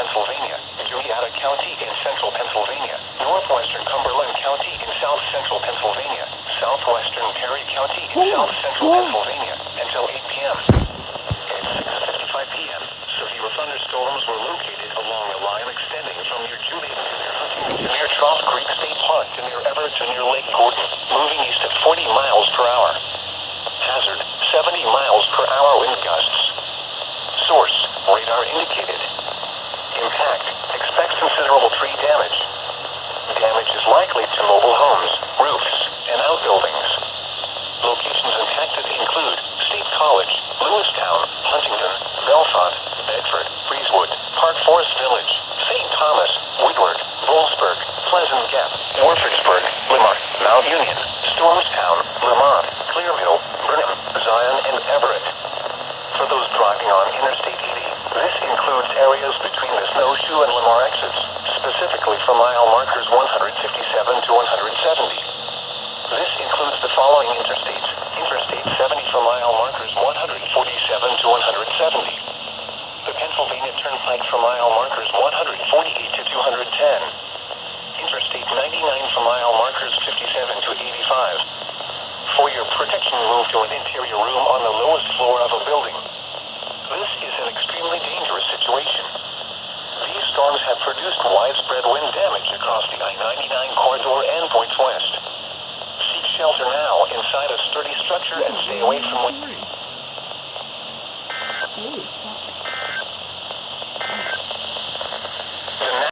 Pennsylvania, Uintah County in central Pennsylvania, northwestern Cumberland County in south central Pennsylvania, southwestern Perry County in south central Pennsylvania, until 8 p.m. At 6:55 p.m., severe thunderstorms were located along a line extending from near Julian to near Huntington to near Trout Creek State Park to near Everett to near Lake Gordon, moving east at 40 miles per hour. Hazard, 70 miles per hour wind gusts. Source, radar indicated. Impact, expect considerable tree damage. Damage is likely to mobile homes, roofs, and outbuildings. Locations impacted include State College, Lewistown, Huntington, Belfont, Bedford, Breezewood, Park Forest Village, St. Thomas, Woodward, Wolfsburg, Pleasant Gap, Warfordsburg, Lamar, Mount Union, Stormstown, Lamont, Clearville, Burnham, Zion, and Everett. For those driving on Interstate 80, this includes areas between the Snowshoe and Lamar exits, specifically from mile markers 157 to 170. This includes the following interstates: Interstate 70 from mile markers 147 to 170. The Pennsylvania Turnpike from mile markers 148 to 210. Interstate 99 from mile markers 57 to 85. For your protection, move to an interior room on the lowest floor of a building. This is an extremely dangerous situation. These storms have produced widespread wind damage across the I-99 corridor and points west. Seek shelter now inside a sturdy structure and stay away from wind. Holy fuck.